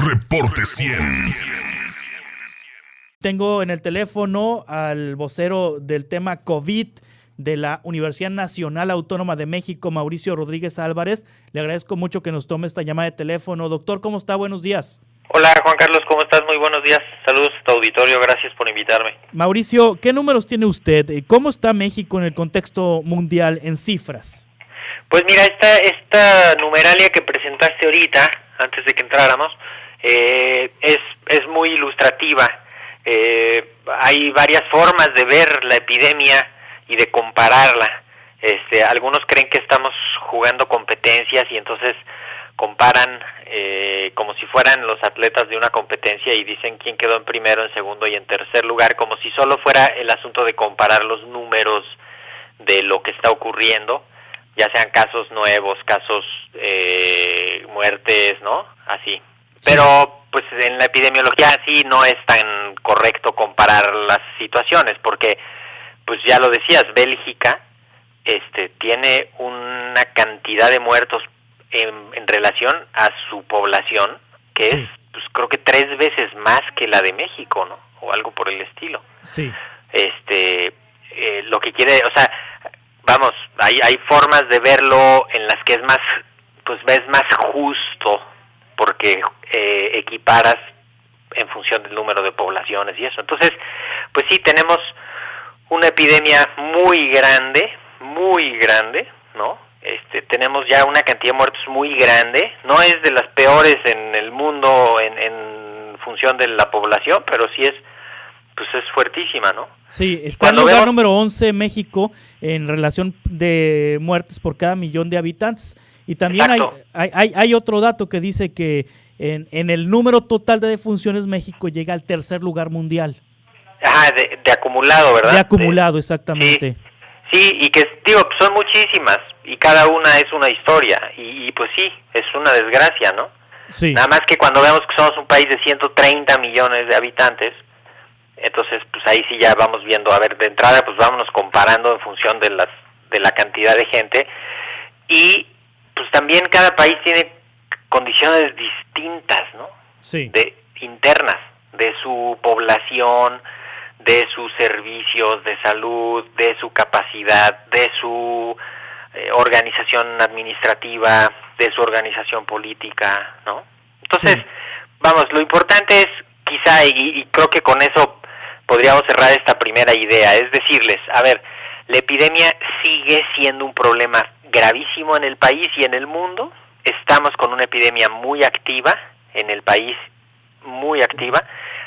Reporte 100. Tengo en el teléfono al vocero del tema COVID de la Universidad Nacional Autónoma de México, Mauricio Rodríguez Álvarez. Le agradezco mucho que nos tome esta llamada de teléfono. Doctor, ¿cómo está? Buenos días. Hola, Juan Carlos, ¿cómo estás? Muy buenos días. Saludos a tu auditorio, gracias por invitarme. Mauricio, ¿qué números tiene usted? ¿Cómo está México en el contexto mundial en cifras? Pues mira, esta numeralia que presentaste ahorita, antes de que entráramos, es muy ilustrativa. Hay varias formas de ver la epidemia y de compararla. Algunos creen que estamos jugando competencias y entonces comparan como si fueran los atletas de una competencia y dicen quién quedó en primero, en segundo y en tercer lugar, como si solo fuera el asunto de comparar los números de lo que está ocurriendo, ya sean casos nuevos, casos muertes, ¿no? Así. Pero pues en la epidemiología sí no es tan correcto comparar las situaciones, porque pues ya lo decías, Bélgica tiene una cantidad de muertos en relación a su población que es, pues creo que 3 veces más que la de México, ¿no? O algo por el estilo. Sí. Lo que quiere, o sea, vamos, hay formas de verlo en las que es más justo, porque equiparas en función del número de poblaciones y eso. Entonces, pues sí, tenemos una epidemia muy grande, ¿no? Tenemos ya una cantidad de muertos muy grande, no es de las peores en el mundo en función de la población, pero sí es fuertísima, ¿no? Sí, está en lugar número 11 México en relación de muertes por cada millón de habitantes. Y también hay otro dato que dice que en el número total de defunciones México llega al tercer lugar mundial. Ajá, de acumulado, ¿verdad? De acumulado, exactamente. Sí, y que digo, son muchísimas y cada una es una historia y pues sí, es una desgracia, ¿no? Sí. Nada más que cuando vemos que somos un país de 130 millones de habitantes, entonces pues ahí sí ya vamos viendo, a ver, de entrada pues vámonos comparando en función de la cantidad de gente y pues también cada país tiene condiciones distintas, ¿no? Sí. Internas de su población, de sus servicios de salud, de su capacidad, de su organización administrativa, de su organización política, ¿no? Entonces, vamos, lo importante es quizá, y creo que con eso podríamos cerrar esta primera idea, es decirles, a ver, la epidemia sigue siendo un problema gravísimo en el país y en el mundo. Estamos con una epidemia muy activa en el país, muy activa.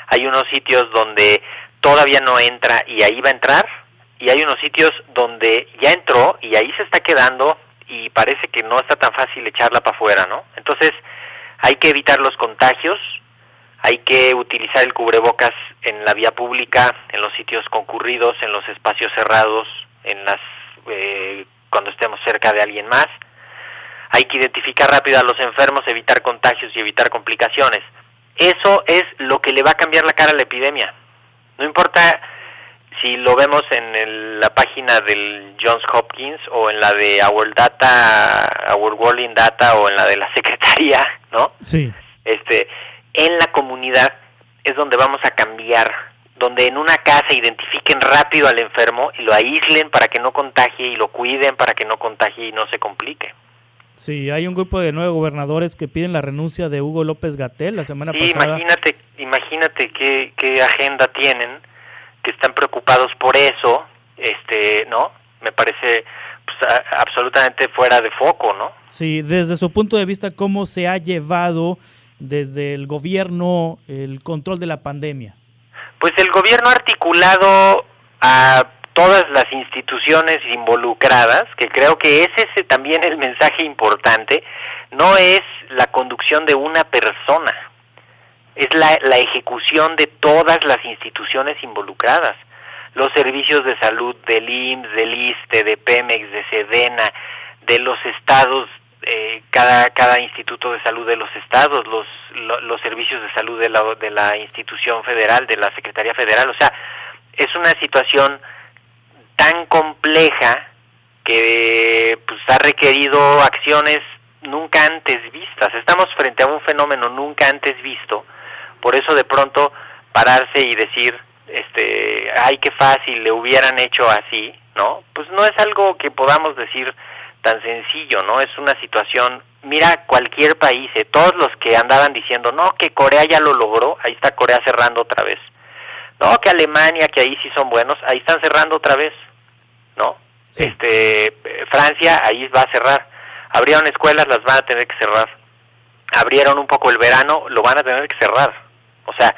Hay unos sitios donde todavía no entra y ahí va a entrar, y hay unos sitios donde ya entró y ahí se está quedando y parece que no está tan fácil echarla para afuera, ¿no? Entonces hay que evitar los contagios, hay que utilizar el cubrebocas en la vía pública, en los sitios concurridos, en los espacios cerrados, cuando estemos cerca de alguien más. Hay que identificar rápido a los enfermos, evitar contagios y evitar complicaciones. Eso es lo que le va a cambiar la cara a la epidemia. No importa si lo vemos en la página del Johns Hopkins o en la de Our World in Data o en la de la Secretaría, ¿no? Sí. En la comunidad es donde vamos a cambiar, donde en una casa identifiquen rápido al enfermo y lo aíslen para que no contagie y lo cuiden para que no contagie y no se complique. Sí, hay un grupo de 9 gobernadores que piden la renuncia de Hugo López-Gatell la semana pasada. Imagínate qué agenda tienen, que están preocupados por eso, ¿no? Me parece absolutamente fuera de foco, ¿no? Sí, desde su punto de vista, ¿cómo se ha llevado desde el gobierno el control de la pandemia? Pues el gobierno ha articulado a todas las instituciones involucradas, que creo que ese es también el mensaje importante, no es la conducción de una persona, es la ejecución de todas las instituciones involucradas, los servicios de salud del IMSS, del ISSSTE, de Pemex, de Sedena, de los estados, cada instituto de salud de los estados, los servicios de salud de la institución federal, de la Secretaría Federal. O sea, es una situación tan compleja que pues ha requerido acciones nunca antes vistas. Estamos frente a un fenómeno nunca antes visto. Por eso de pronto pararse y decir, ay, qué fácil, le hubieran hecho así, ¿no? Pues no es algo que podamos decir tan sencillo, ¿no? Es una situación, mira cualquier país, todos los que andaban diciendo, no, que Corea ya lo logró, ahí está Corea cerrando otra vez. No, que Alemania, que ahí sí son buenos, ahí están cerrando otra vez, ¿no? Sí. Francia, ahí va a cerrar. Abrieron escuelas, las van a tener que cerrar. Abrieron un poco el verano, lo van a tener que cerrar. O sea,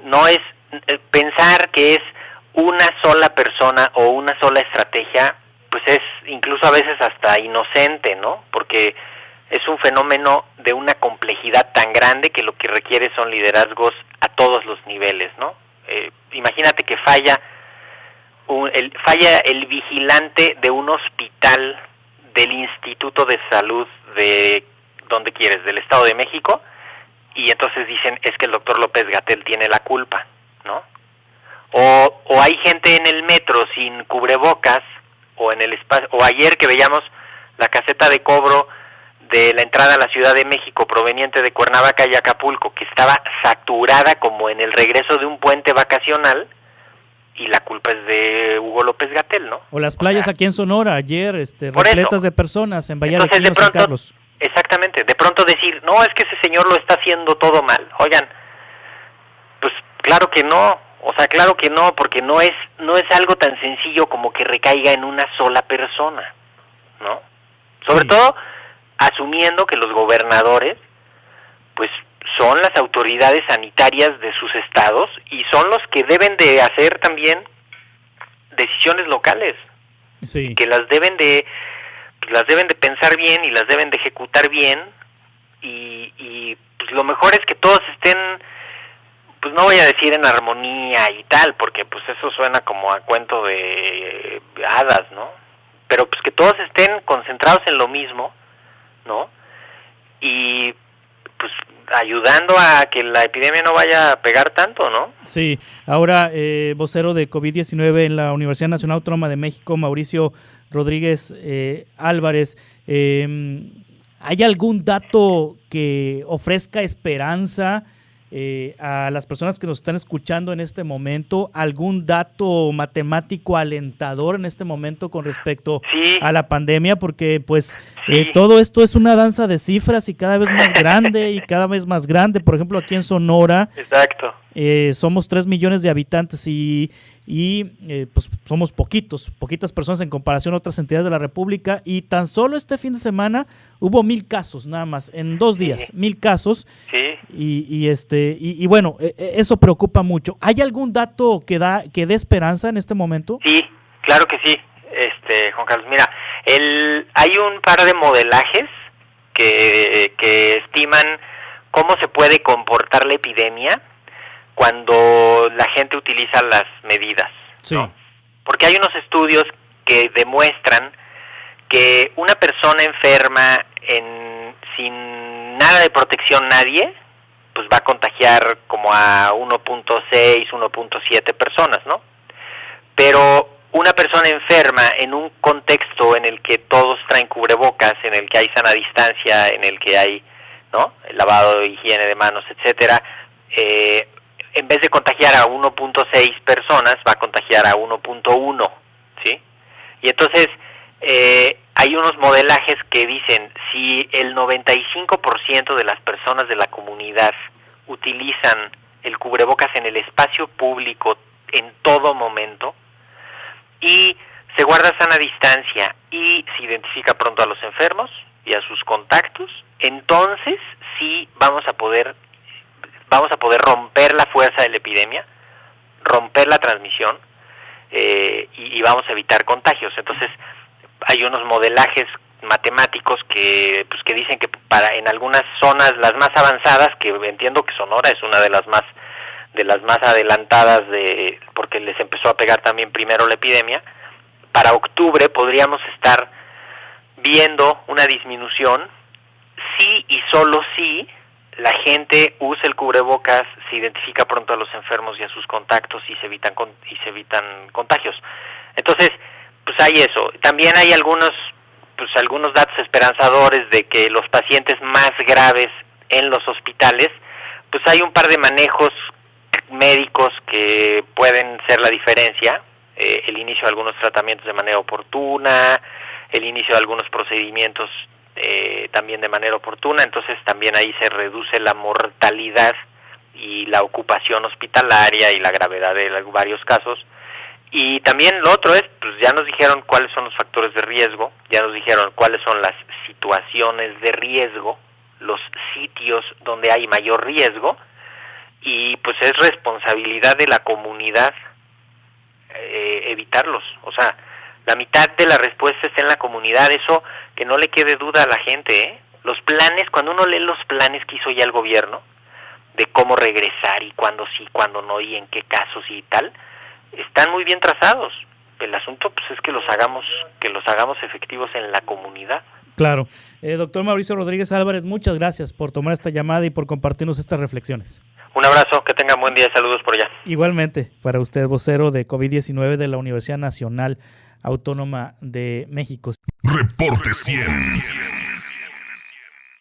no es pensar que es una sola persona o una sola estrategia, pues es incluso a veces hasta inocente, ¿no? Porque es un fenómeno de una complejidad tan grande que lo que requiere son liderazgos a todos los niveles, ¿no? Imagínate que falla el vigilante de un hospital del Instituto de Salud de, ¿dónde quieres?, del Estado de México, y entonces dicen, es que el doctor López-Gatell tiene la culpa, ¿no? O hay gente en el metro sin cubrebocas, o en el espacio, o ayer que veíamos la caseta de cobro de la entrada a la Ciudad de México proveniente de Cuernavaca y Acapulco, que estaba saturada como en el regreso de un puente vacacional, y la culpa es de Hugo López-Gatell, ¿no? O las playas aquí en Sonora, ayer, repletas de personas en Bahía de Quino, San Carlos. Exactamente, de pronto decir, no, es que ese señor lo está haciendo todo mal. Oigan, pues claro que no, o sea, claro que no, porque no es algo tan sencillo como que recaiga en una sola persona, ¿no? Sobre todo asumiendo que los gobernadores, pues son las autoridades sanitarias de sus estados y son los que deben de hacer también decisiones locales, que las deben de pensar bien y las deben de ejecutar bien, y pues lo mejor es que todos estén, pues no voy a decir en armonía y tal, porque pues eso suena como a cuento de hadas, ¿no? Pero pues que todos estén concentrados en lo mismo, ¿no? Y pues ayudando a que la epidemia no vaya a pegar tanto, ¿no? Sí, ahora vocero de COVID-19 en la Universidad Nacional Autónoma de México, Mauricio Rodríguez Álvarez, ¿hay algún dato que ofrezca esperanza a las personas que nos están escuchando en este momento? ¿Algún dato matemático alentador en este momento con respecto a la pandemia? Porque pues todo esto es una danza de cifras y cada vez más grande y cada vez más grande. Por ejemplo, aquí en Sonora, exacto, somos 3 millones de habitantes y pues somos poquitas personas en comparación a otras entidades de la República, y tan solo este fin de semana hubo 1,000 casos nada más, en 2 días, 1,000 casos, y bueno, eso preocupa mucho. ¿Hay algún dato que dé esperanza en este momento? Sí, claro que sí, Juan Carlos, mira, hay un par de modelajes que estiman cómo se puede comportar la epidemia cuando la gente utiliza las medidas, ¿no? Porque hay unos estudios que demuestran que una persona enferma sin nada de protección nadie, pues va a contagiar como a 1.6, 1.7 personas, ¿no? Pero una persona enferma en un contexto en el que todos traen cubrebocas, en el que hay sana distancia, en el que hay, ¿no?, el lavado de higiene de manos, etcétera, en vez de contagiar a 1.6 personas, va a contagiar a 1.1, ¿sí? Y entonces, hay unos modelajes que dicen, si el 95% de las personas de la comunidad utilizan el cubrebocas en el espacio público en todo momento, y se guarda sana distancia, y se identifica pronto a los enfermos y a sus contactos, entonces sí vamos a poder romper la fuerza de la epidemia, romper la transmisión, y vamos a evitar contagios. Entonces, hay unos modelajes matemáticos que dicen que en algunas zonas, las más avanzadas, que entiendo que Sonora es una de las más adelantadas, porque les empezó a pegar también primero la epidemia, para octubre podríamos estar viendo una disminución, sí y solo si la gente usa el cubrebocas, se identifica pronto a los enfermos y a sus contactos, y se evitan contagios. Entonces, pues hay eso. También hay algunos pues algunos datos esperanzadores de que los pacientes más graves en los hospitales, pues hay un par de manejos médicos que pueden ser la diferencia, el inicio de algunos tratamientos de manera oportuna, el inicio de algunos procedimientos también de manera oportuna, entonces también ahí se reduce la mortalidad y la ocupación hospitalaria y la gravedad de varios casos. Y también lo otro es, pues ya nos dijeron cuáles son los factores de riesgo, ya nos dijeron cuáles son las situaciones de riesgo, los sitios donde hay mayor riesgo, y pues es responsabilidad de la comunidad evitarlos. O sea, la mitad de la respuesta está en la comunidad, eso que no le quede duda a la gente, ¿eh? Los planes, cuando uno lee los planes que hizo ya el gobierno, de cómo regresar y cuándo sí, cuándo no, y en qué casos y tal, están muy bien trazados. El asunto pues es que los hagamos efectivos en la comunidad. Claro. Doctor Mauricio Rodríguez Álvarez, muchas gracias por tomar esta llamada y por compartirnos estas reflexiones. Un abrazo, que tengan buen día, saludos por allá. Igualmente, para usted, vocero de COVID-19 de la Universidad Nacional Autónoma de México. Reporte 100.